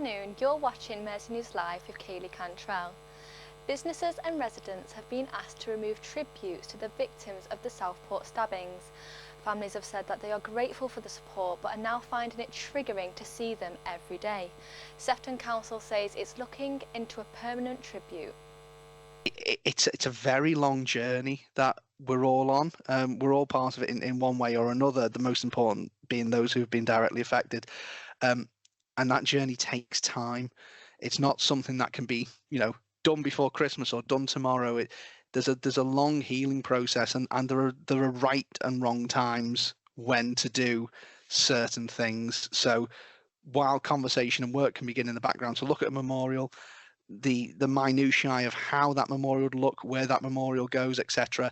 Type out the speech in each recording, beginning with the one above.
afternoon, you're watching Mersey News Live with Kaylee Cantrell. Businesses and residents have been asked to remove tributes to the victims of the Southport stabbings. Families have said that they are grateful for the support but are now finding it triggering to see them every day. Sefton Council says it's looking into a permanent tribute. It's a very long journey that we're all on. We're all part of it in one way or another, the most important being those who've been directly affected. And that journey takes time. It's not something that can be, done before Christmas or done tomorrow. There's a long healing process, and there are right and wrong times when to do certain things. So while conversation and work can begin in the background to look at a memorial, the minutiae of how that memorial would look, where that memorial goes, etc.,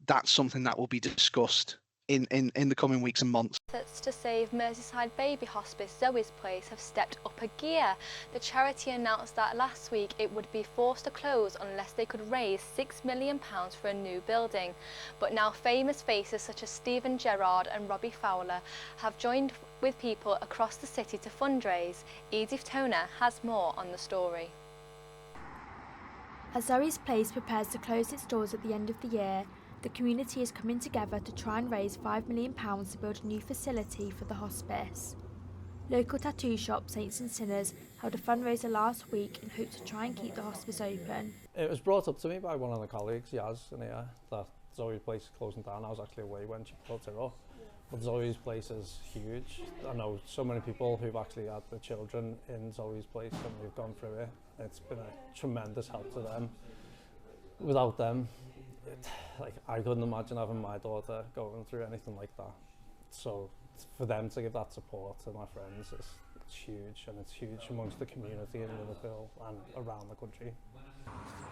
that's something that will be discussed in the coming weeks and months. Efforts to save Merseyside baby hospice Zoe's Place have stepped up a gear. The charity announced that last week it would be forced to close unless they could raise £6 million for a new building. But now famous faces such as Stephen Gerrard and Robbie Fowler have joined with people across the city to fundraise. Edith Toner has more on the story. As Zoe's Place prepares to close its doors at the end of the year, the community is coming together to try and raise £5 million to build a new facility for the hospice. Local tattoo shop Saints and Sinners held a fundraiser last week in hopes to try and keep the hospice open. It was brought up to me by one of the colleagues, Yaz, in here, that Zoe's Place is closing down. I was actually away when she brought it up. But Zoe's Place is huge. I know so many people who've actually had the children in Zoe's Place and we've gone through it. It's been a tremendous help to them. Without them, I couldn't imagine having my daughter going through anything like that. So for them to give that support to my friends, it's huge, and it's huge amongst the community in Liverpool and around the country.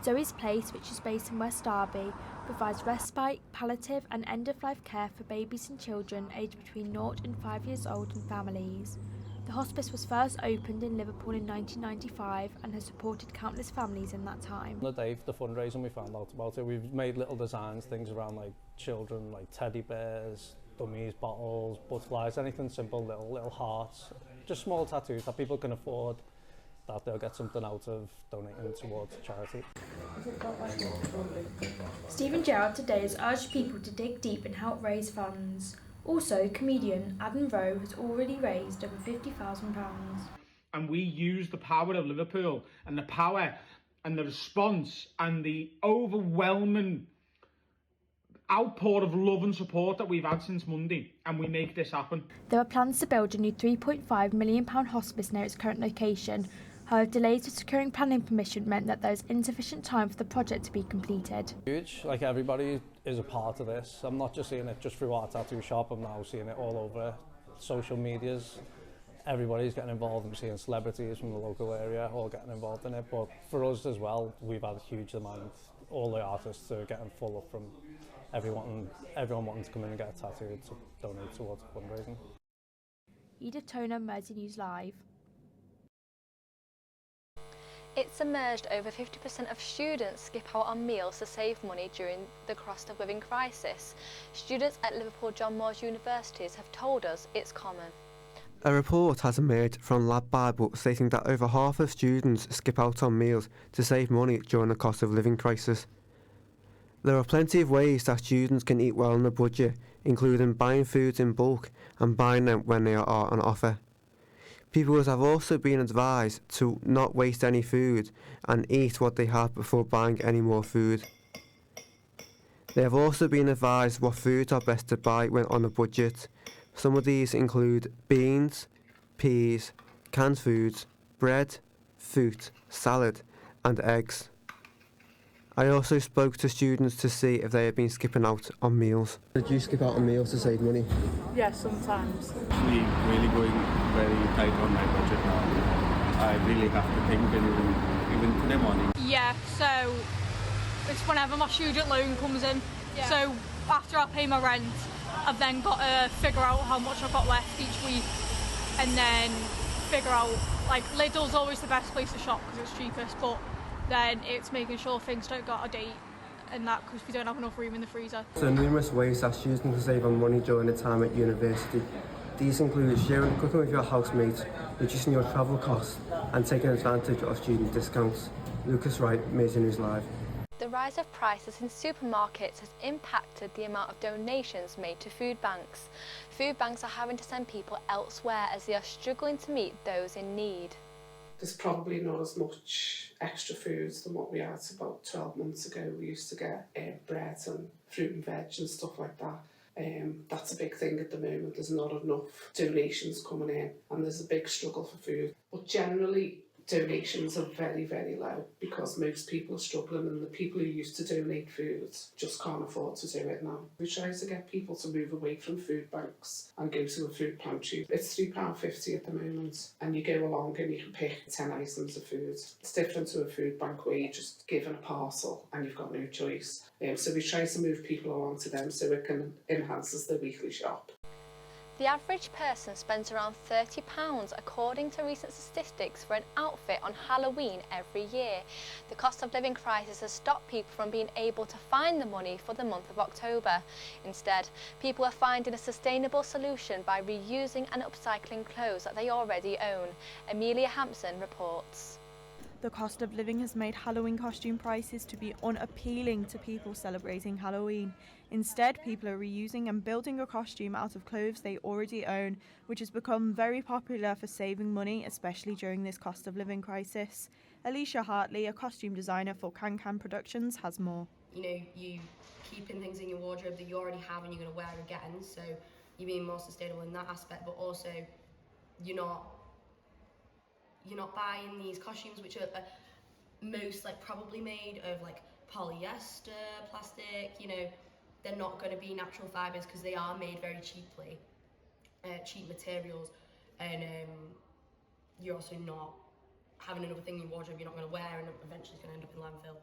Zoe's Place, which is based in West Derby, provides respite, palliative and end-of-life care for babies and children aged between 0 and 5 years old and families. The hospice was first opened in Liverpool in 1995 and has supported countless families in that time. On the day for the fundraising, we found out about it. We've made little designs, things around like children, like teddy bears, dummies, bottles, butterflies, anything simple, little hearts, just small tattoos that people can afford, that they'll get something out of donating towards charity. Stephen Gerrard today has urged people to dig deep and help raise funds. Also, comedian Adam Rowe has already raised over £50,000. And we use the power of Liverpool and the power and the response and the overwhelming outpour of love and support that we've had since Monday, and we make this happen. There are plans to build a new £3.5 million hospice near its current location. However, delays with securing planning permission meant that there is insufficient time for the project to be completed. Huge, like everybody is a part of this. I'm not just seeing it just through our tattoo shop, I'm now seeing it all over social medias. Everybody's getting involved. I'm seeing celebrities from the local area all getting involved in it. But for us as well, we've had a huge demand. All the artists are getting full up from everyone wanting to come in and get a tattoo to donate towards fundraising. Edith Toner, Mersey News Live. It's emerged over 50% of students skip out on meals to save money during the cost of living crisis. Students at Liverpool John Moores universities have told us it's common. A report has emerged from Lab Bible stating that over half of students skip out on meals to save money during the cost of living crisis. There are plenty of ways that students can eat well on a budget, including buying foods in bulk and buying them when they are on offer. People have also been advised to not waste any food and eat what they have before buying any more food. They have also been advised what foods are best to buy when on a budget. Some of these include beans, peas, canned foods, bread, fruit, salad and eggs. I also spoke to students to see if they had been skipping out on meals. Did you skip out on meals to save money? Yes, sometimes. Actually, really going very tight on my budget now. I really have to think, even today morning. Yeah, so it's whenever my student loan comes in. Yeah. So after I pay my rent, I've then got to figure out how much I've got left each week, and then figure out, like, Lidl's always the best place to shop because it's cheapest, but then it's making sure things don't go out of date and that, because we don't have enough room in the freezer. So numerous ways that students can save on money during the time at university. These include sharing cooking with your housemates, reducing your travel costs and taking advantage of student discounts. Lucas Wright, MerseyNewsLive. The rise of prices in supermarkets has impacted the amount of donations made to food banks. Food banks are having to send people elsewhere as they are struggling to meet those in need. There's probably not as much extra foods than what we had about 12 months ago. We used to get bread and fruit and veg and stuff like that. That's a big thing at the moment. There's not enough donations coming in and there's a big struggle for food. But generally, donations are very, very low because most people are struggling and the people who used to donate food just can't afford to do it now. We try to get people to move away from food banks and go to a food pantry. It's £3.50 at the moment and you go along and you can pick 10 items of food. It's different to a food bank where you're just given a parcel and you've got no choice. So we try to move people along to them so it can enhance their weekly shop. The average person spends around £30 according to recent statistics for an outfit on Halloween every year. The cost of living crisis has stopped people from being able to find the money for the month of October. Instead, people are finding a sustainable solution by reusing and upcycling clothes that they already own. Amelia Hampson reports. The cost of living has made Halloween costume prices to be unappealing to people celebrating Halloween. Instead, people are reusing and building a costume out of clothes they already own, which has become very popular for saving money, especially during this cost of living crisis. Alicia Hartley, a costume designer for Can Can Productions, has more. You know, you keeping things in your wardrobe that you already have and you're going to wear again, so you're being more sustainable in that aspect, but also you're not buying these costumes which are most probably made of polyester, plastic, they're not going to be natural fibres because they are made very cheaply, cheap materials, and you're also not having another thing in your wardrobe you're not going to wear and eventually it's going to end up in landfill.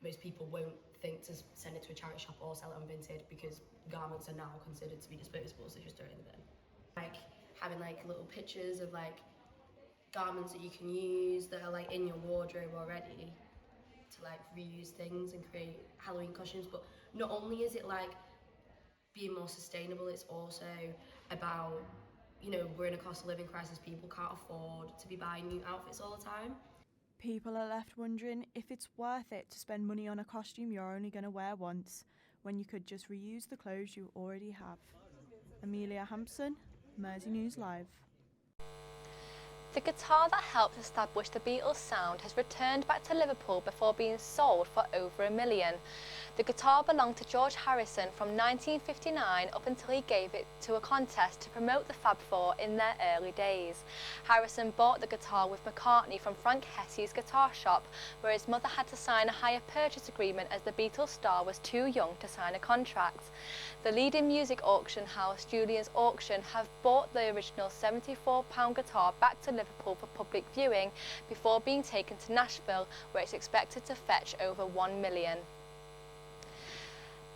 Most people won't think to send it to a charity shop or sell it on Vinted because garments are now considered to be disposable, so just throw it in the bin. Having little pictures of garments that you can use that are in your wardrobe already to reuse things and create Halloween costumes. But not only is it being more sustainable, it's also about, we're in a cost of living crisis, people can't afford to be buying new outfits all the time. People are left wondering if it's worth it to spend money on a costume you're only going to wear once, when you could just reuse the clothes you already have. Amelia Hampson, MerseyNewsLive. The guitar that helped establish the Beatles' sound has returned back to Liverpool before being sold for over £1 million. The guitar belonged to George Harrison from 1959 up until he gave it to a contest to promote the Fab Four in their early days. Harrison bought the guitar with McCartney from Frank Hessey's guitar shop, where his mother had to sign a hire purchase agreement as the Beatles star was too young to sign a contract. The leading music auction house, Julian's Auction, have bought the original £74 guitar back to Liverpool for public viewing before being taken to Nashville, where it's expected to fetch over £1 million.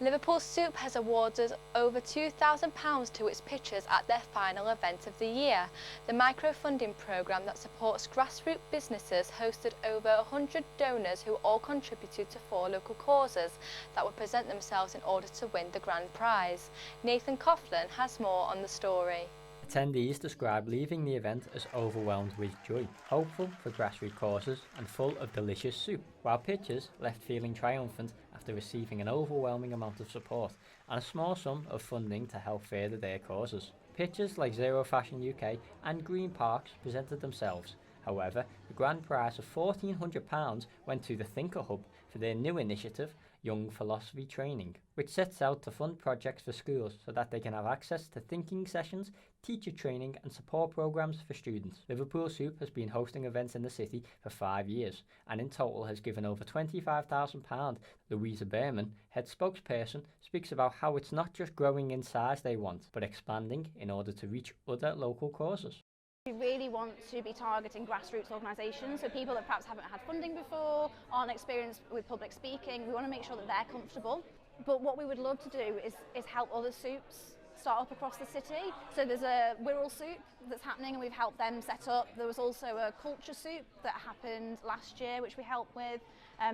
Liverpool Soup has awarded over £2,000 to its pitchers at their final event of the year. The microfunding programme that supports grassroots businesses hosted over 100 donors who all contributed to 4 local causes that would present themselves in order to win the grand prize. Nathan Coughlin has more on the story. Attendees described leaving the event as overwhelmed with joy, hopeful for grassroots causes and full of delicious soup, while pitchers left feeling triumphant after receiving an overwhelming amount of support and a small sum of funding to help further their causes. Pitchers like Zero Fashion UK and Green Parks presented themselves. However, the grand prize of £1,400 went to the Thinker Hub for their new initiative, Young Philosophy Training, which sets out to fund projects for schools so that they can have access to thinking sessions, teacher training and support programmes for students. Liverpool Soup has been hosting events in the city for 5 years and in total has given over £25,000. Louisa Behrman, head spokesperson, speaks about how it's not just growing in size they want, but expanding in order to reach other local causes. We really want to be targeting grassroots organisations, so people that perhaps haven't had funding before, aren't experienced with public speaking. We want to make sure that they're comfortable. But what we would love to do is help other soups start up across the city. So there's a Wirral soup that's happening and we've helped them set up. There was also a culture soup that happened last year which we helped with.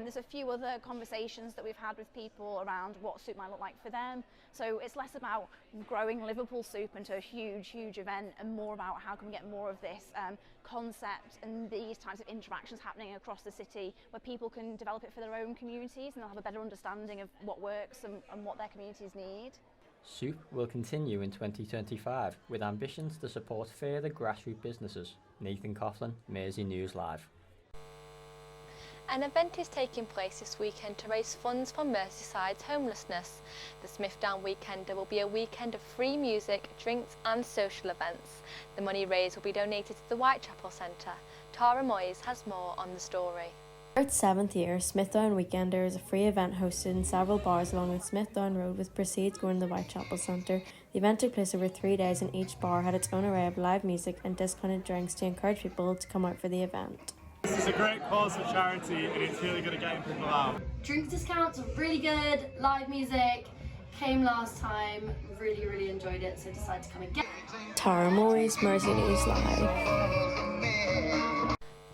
There's a few other conversations that we've had with people around what soup might look like for them. So it's less about growing Liverpool soup into a huge event and more about how can we get more of this concept and these types of interactions happening across the city where people can develop it for their own communities and they'll have a better understanding of what works and what their communities need. Soup will continue in 2025 with ambitions to support further grassroots businesses. Nathan Coughlin, MerseyNewsLive. An event is taking place this weekend to raise funds for Merseyside's homelessness. The Smithdown Weekender will be a weekend of free music, drinks and social events. The money raised will be donated to the Whitechapel Centre. Tara Moyes has more on the story. For its 7th year, Smithdown Weekender is a free event hosted in several bars along the Smithdown Road with proceeds going to the Whitechapel Centre. The event took place over 3 days and each bar had its own array of live music and discounted drinks to encourage people to come out for the event. This is a great cause for charity and it's really good at getting people out. Drink discounts are really good, live music, came last time, really enjoyed it, so decided to come again. Tara Moyes, MerseyNewsLive.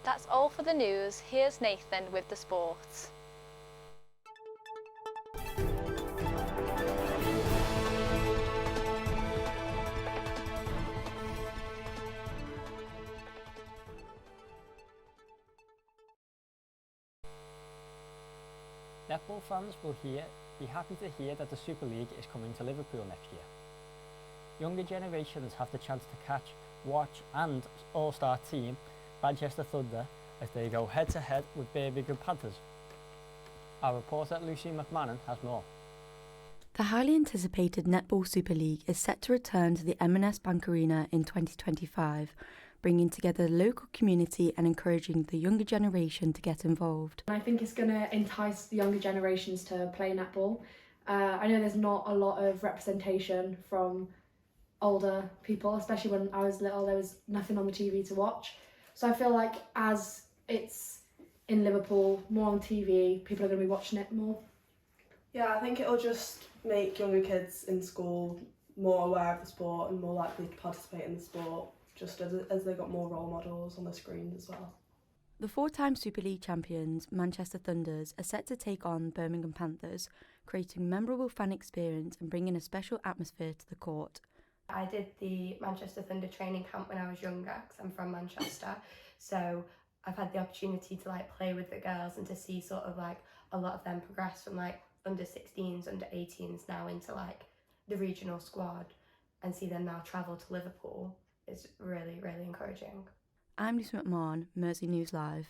That's all for the news. Here's Nathan with the sports. Netball fans will be happy to hear that the Super League is coming to Liverpool next year. Younger generations have the chance to catch, watch and all-star team Manchester Thunder as they go head-to-head with Birmingham Panthers. Our reporter Lucy McMahon has more. The highly anticipated Netball Super League is set to return to the M&S Bank Arena in 2025, bringing together the local community and encouraging the younger generation to get involved. I think it's going to entice the younger generations to play netball. I know there's not a lot of representation from older people, especially when I was little, there was nothing on the TV to watch. So I feel like as it's in Liverpool, more on TV, people are going to be watching it more. Yeah, I think it'll just make younger kids in school more aware of the sport and more likely to participate in the sport, just as they got more role models on the screen as well. The 4-time Super League champions, Manchester Thunders, are set to take on Birmingham Panthers, creating a memorable fan experience and bringing a special atmosphere to the court. I did the Manchester Thunder training camp when I was younger because I'm from Manchester, so I've had the opportunity to play with the girls and to see sort of a lot of them progress from under 16s, under 18s now into the regional squad and see them now travel to Liverpool is really encouraging. I'm Lucy McMahon, MerseyNewsLive.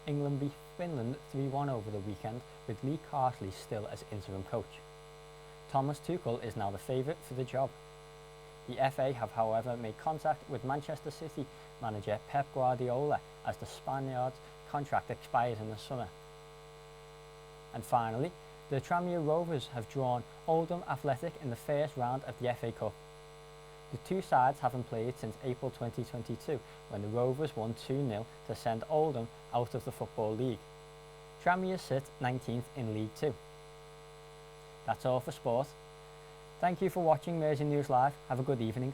England beat Finland 3-1 over the weekend with Lee Carsley still as interim coach. Thomas Tuchel is now the favourite for the job. The FA have however made contact with Manchester City manager Pep Guardiola as the Spaniard's contract expires in the summer. And finally, the Tranmere Rovers have drawn Oldham Athletic in the first round of the FA Cup. The two sides haven't played since April 2022 when the Rovers won 2-0 to send Oldham out of the Football League. Tranmere sit 19th in League 2. That's all for sport. Thank you for watching MerseyNewsLive. Have a good evening.